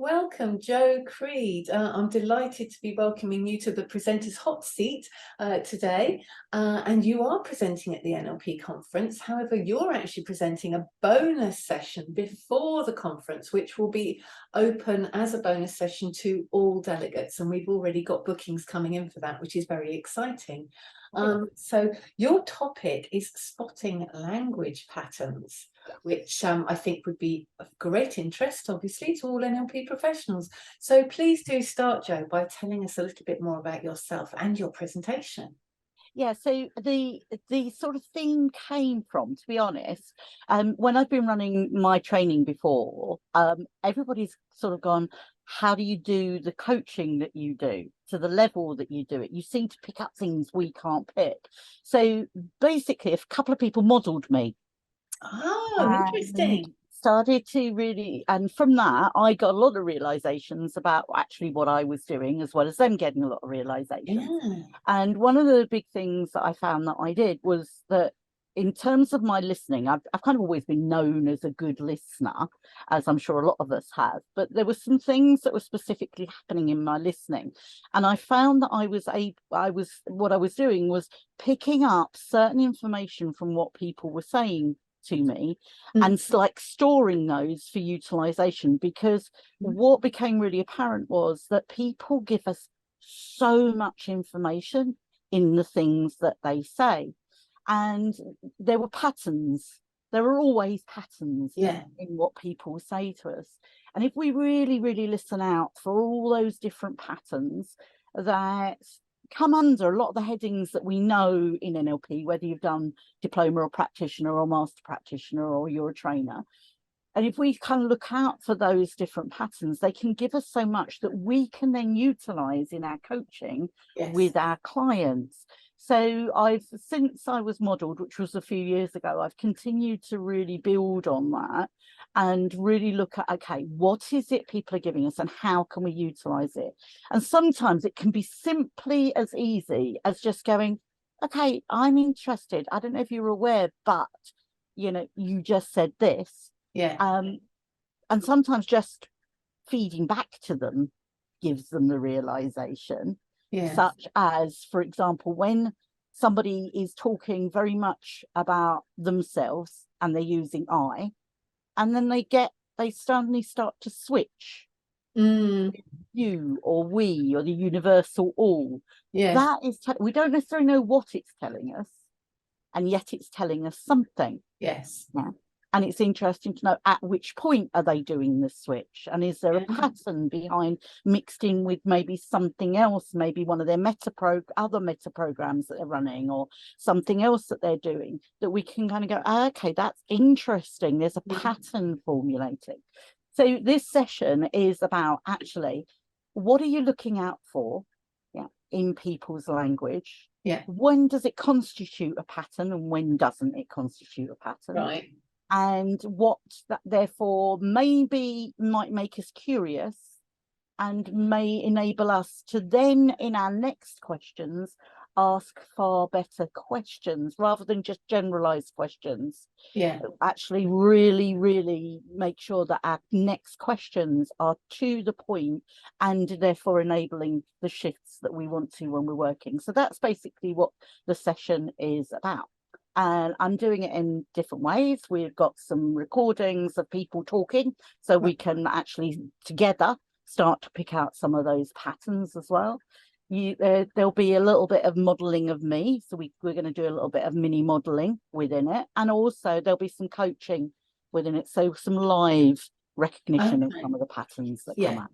Welcome, Joe Creed. I'm delighted to be welcoming you to the presenter's hot seat today. And you are presenting at the NLP conference. However, you're actually presenting a bonus session before the conference, which will be open as a bonus session to all delegates. And we've already got bookings coming in for that, which is very exciting. So your topic is spotting language patterns, which I think would be of great interest, obviously, to all NLP professionals. So please do start, Joe, by telling us a little bit more about yourself and your presentation. Yeah, so the sort of thing came from, to be honest, when I've been running my training before, everybody's sort of gone, how do you do the coaching that you do to the level that you do it? You seem to pick up things we can't pick. So basically, a couple of people modelled me. Oh, interesting. Started to really, and from that I got a lot of realizations about actually what I was doing, as well as them getting a lot of realizations. Yeah. And one of the big things that I found that I did was that in terms of my listening, I've kind of always been known as a good listener, as I'm sure a lot of us have, but there were some things that were specifically happening in my listening, and I found that what I was doing was picking up certain information from what people were saying to me and like storing those for utilization, because what became really apparent was that people give us so much information in the things that they say, and there were patterns. There are always patterns in what people say to us, and if we really listen out for all those different patterns that come under a lot of the headings that we know in NLP, whether you've done diploma or practitioner or master practitioner or you're a trainer. And if we kind of look out for those different patterns, they can give us so much that we can then utilize in our coaching with our clients. So since I was modelled, which was a few years ago, I've continued to really build on that and really look at, okay, what is it people are giving us and how can we utilize it? And sometimes it can be simply as easy as just going, okay, I'm interested. I don't know if you're aware, but, you just said this. And sometimes just feeding back to them gives them the realization. Such as, for example, when somebody is talking very much about themselves and they're using I, and then they suddenly start to switch you or we or the universal all. That is, we don't necessarily know what it's telling us, and yet it's telling us something. Yeah. And it's interesting to know at which point are they doing the switch, and is there a pattern behind, mixed in with maybe something else, maybe one of their other meta programs that they're running, or something else that they're doing, that we can kind of go, okay, that's interesting, there's a pattern formulating. So this session is about, actually, what are you looking out for in people's language? When does it constitute a pattern and when doesn't it constitute a pattern? And what that therefore maybe might make us curious and may enable us to then, in our next questions, ask far better questions rather than just generalized questions. Actually really make sure that our next questions are to the point and therefore enabling the shifts that we want to when we're working. So that's basically what the session is about. And I'm doing it in different ways. We've got some recordings of people talking, so we can actually together start to pick out some of those patterns as well. There'll be a little bit of modelling of me, so we're going to do a little bit of mini modelling within it, and also there'll be some coaching within it, so some live recognition of some of the patterns that come out.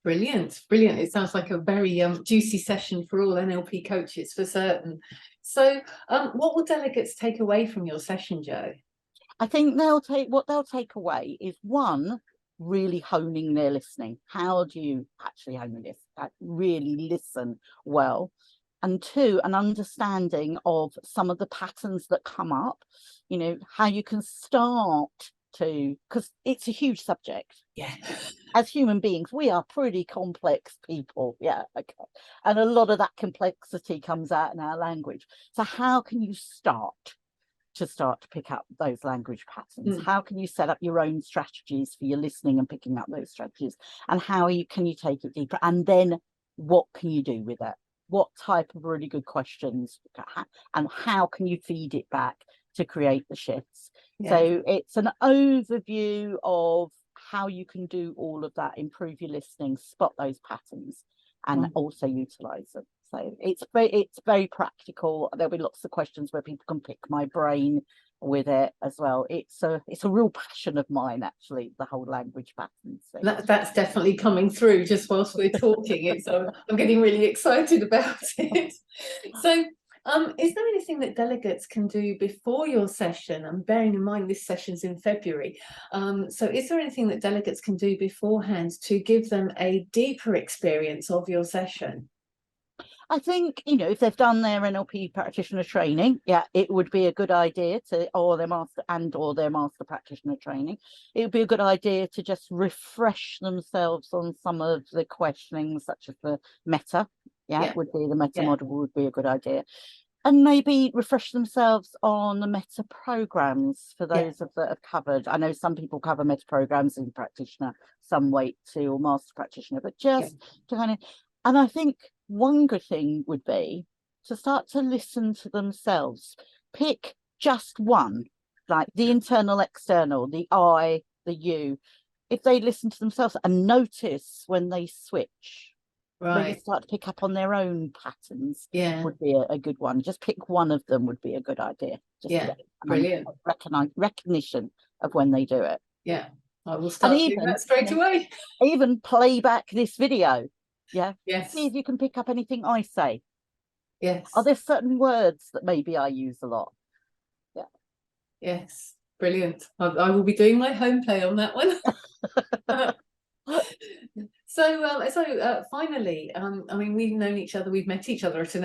Brilliant. It sounds like a very juicy session for all NLP coaches, for certain. So what will delegates take away from your session, Joe? I think what they'll take away is, one, really honing their listening. How do you actually hone this? Really listen well. And two, an understanding of some of the patterns that come up, how you can start to, because it's a huge subject. As human beings, we are pretty complex people. And a lot of that complexity comes out in our language. So how can you start to start to pick up those language patterns? Mm. How can you set up your own strategies for your listening and picking up those strategies? And how can you take it deeper? And then what can you do with it? What type of really good questions, and how can you feed it back to create the shifts? Yeah. So it's an overview of how you can do all of that, improve your listening, spot those patterns, and also utilize them. So it's very practical. There'll be lots of questions where people can pick my brain with it as well. It's a real passion of mine, actually, the whole language patterns thing. That's definitely coming through just whilst we're talking. It's I'm getting really excited about it. So is there anything that delegates can do before your session? And bearing in mind this session's in February. So is there anything that delegates can do beforehand to give them a deeper experience of your session? I think, if they've done their NLP practitioner training, it would be a good idea or their master practitioner training. It would be a good idea to just refresh themselves on some of the questioning, such as the meta. The meta model would be a good idea. And maybe refresh themselves on the meta programs for those that have covered. I know some people cover meta programs in practitioner, some wait to or master practitioner, but just to kind of, and I think one good thing would be to start to listen to themselves. Pick just one, like the internal, external, the I, the you. If they listen to themselves and notice when they switch, maybe start to pick up on their own patterns, would be a good one. Just pick one of them would be a good idea. Just brilliant. Recognition of when they do it. Yeah, I will start doing that straight away. Even play back this video. Yes. See if you can pick up anything I say. Yes. Are there certain words that maybe I use a lot? Yes. Brilliant. I will be doing my home play on that one. So finally, I mean, we've known each other. We've met each other first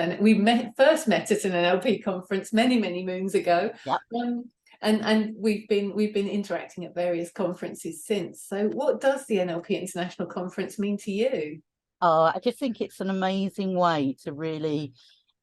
met at an NLP conference many moons ago. And we've been interacting at various conferences since. So what does the NLP International Conference mean to you? I just think it's an amazing way to really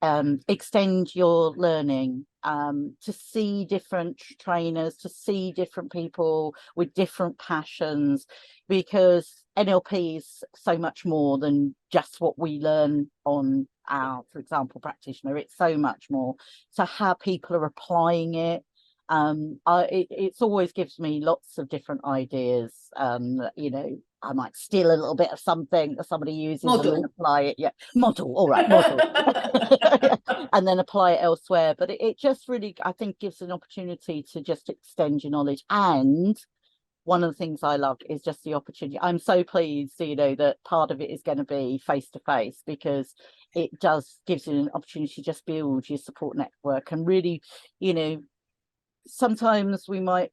extend your learning, to see different trainers, to see different people with different passions, because NLP is so much more than just what we learn on our, for example, practitioner. It's so much more. So how people are applying it. It's always gives me lots of different ideas. I might steal a little bit of something that somebody uses and then apply it. Model, all right, model. And then apply it elsewhere. But it just really, I think, gives an opportunity to just extend your knowledge. And one of the things I love is just the opportunity. I'm so pleased, that part of it is going to be face-to-face, because it gives you an opportunity to just build your support network. And really, sometimes we might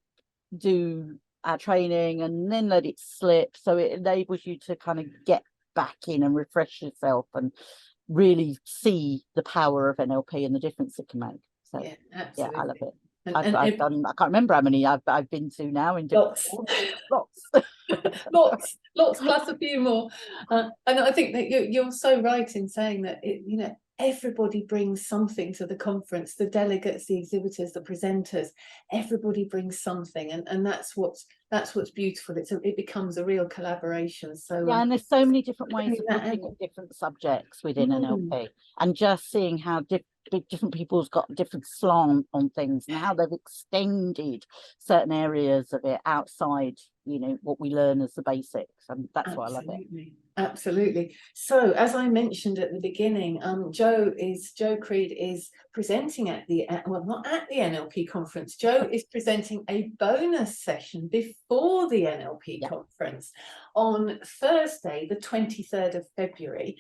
do our training and then let it slip, so it enables you to kind of get back in and refresh yourself and really see the power of NLP and the difference it can make. So absolutely. I love it. I've done, I can't remember how many I've been to now in lots. lots plus a few more. And I think that you're so right in saying that everybody brings something to the conference. The delegates, the exhibitors, the presenters, everybody brings something, and that's what's beautiful. It becomes a real collaboration. So and there's so many different ways of looking at different subjects within NLP, and just seeing how different people's got different slant on things and how they've extended certain areas of it outside what we learn as the basics, and that's why I love it. Absolutely. So as I mentioned at the beginning, Joe Creed is presenting not at the NLP conference. Joe is presenting a bonus session before the NLP conference on Thursday, the 23rd of February.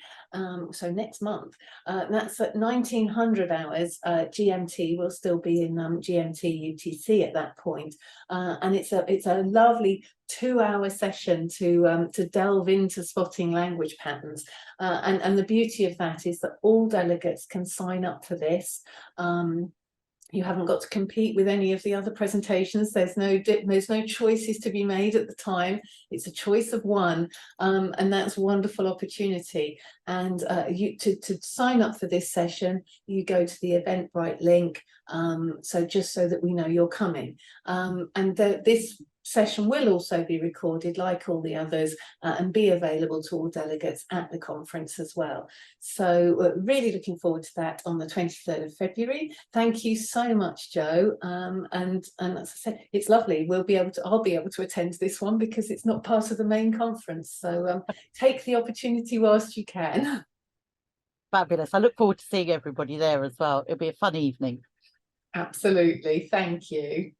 So next month. That's at 1900 hours GMT. We'll still be in GMT UTC at that point. And it's a lovely 2-hour session to delve into spotting language patterns, and the beauty of that is that all delegates can sign up for this. You haven't got to compete with any of the other presentations. There's no choices to be made at the time. It's a choice of one, and that's a wonderful opportunity. And to sign up for this session, you go to the Eventbrite link. So just so that we know you're coming. And this session will also be recorded, like all the others, and be available to all delegates at the conference as well. So really looking forward to that on the 23rd of February. Thank you so much, Joe. And as I said, it's lovely. I'll be able to attend this one because it's not part of the main conference. So take the opportunity whilst you can. Fabulous. I look forward to seeing everybody there as well. It'll be a fun evening. Absolutely. Thank you.